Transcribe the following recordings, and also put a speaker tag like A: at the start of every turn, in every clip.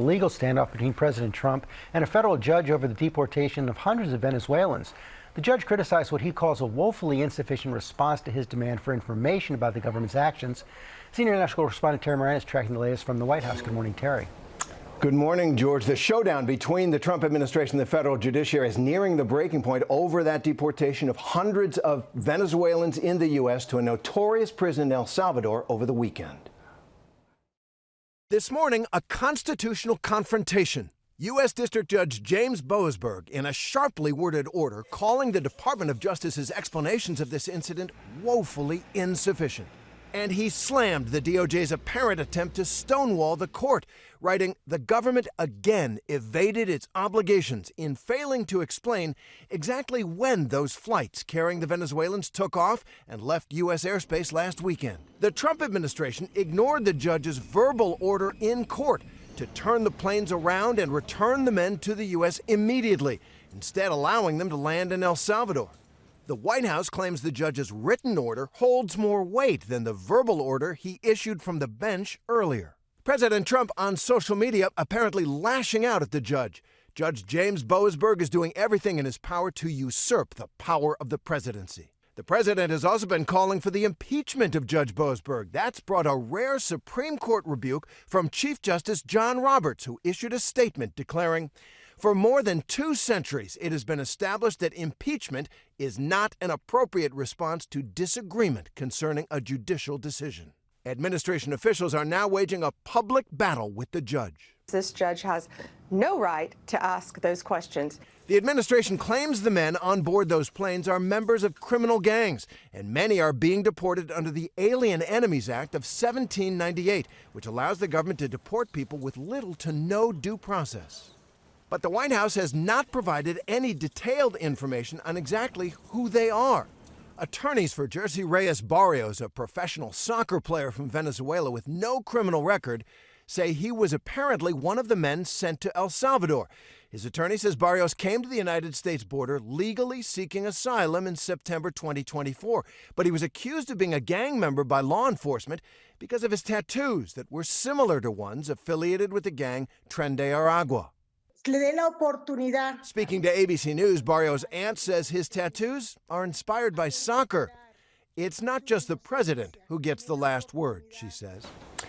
A: A legal standoff between President Trump and a federal judge over the deportation of hundreds of Venezuelans. The judge criticized what he calls a woefully insufficient response to his demand for information about the government's actions. Senior national correspondent Terry Moran is tracking the latest from the White House. Good morning, Terry.
B: Good morning, George. The showdown between the Trump administration and the federal judiciary is nearing the breaking point over that deportation of hundreds of Venezuelans in the U.S. to a notorious prison in El Salvador over the weekend.
C: This morning, a constitutional confrontation. U.S. District Judge James Boasberg, in a sharply worded order, calling the Department of Justice's explanations of this incident woefully insufficient. And he slammed the DOJ's apparent attempt to stonewall the court, writing, "The government again evaded its obligations in failing to explain exactly when those flights carrying the Venezuelans took off and left U.S. airspace last weekend." The Trump administration ignored the judge's verbal order in court to turn the planes around and return the men to the U.S. immediately, instead allowing them to land in El Salvador. The White House claims the judge's written order holds more weight than the verbal order he issued from the bench earlier. President Trump on social media apparently lashing out at the judge. Judge James Boasberg is doing everything in his power to usurp the power of the presidency. The president has also been calling for the impeachment of Judge Boasberg. That's brought a rare Supreme Court rebuke from Chief Justice John Roberts, who issued a statement declaring, "For more than 2 centuries, it has been established that impeachment is not an appropriate response to disagreement concerning a judicial decision." Administration officials are now waging a public battle with the judge.
D: This judge has no right to ask those questions.
C: The administration claims the men on board those planes are members of criminal gangs, and many are being deported under the Alien Enemies Act of 1798, which allows the government to deport people with little to no due process. But the White House has not provided any detailed information on exactly who they are. Attorneys for Jersey Reyes Barrios, a professional soccer player from Venezuela with no criminal record, say he was apparently one of the men sent to El Salvador. His attorney says Barrios came to the United States border legally seeking asylum in September 2024, but he was accused of being a gang member by law enforcement because of his tattoos that were similar to ones affiliated with the gang Tren de Aragua. Speaking to ABC News, Barrios' aunt says his tattoos are inspired by soccer. It's not just the president who gets the last word, she says.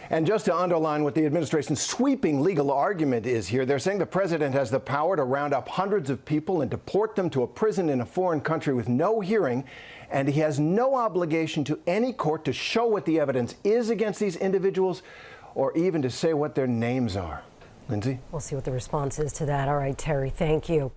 B: And just to underline what the administration's sweeping legal argument is here, they're saying the president has the power to round up hundreds of people and deport them to a prison in a foreign country with no hearing, and he has no obligation to any court to show what the evidence is against these individuals or even to say what their names are. Lindsay?
E: We'll see what the response is to that. All right, Terry, thank you.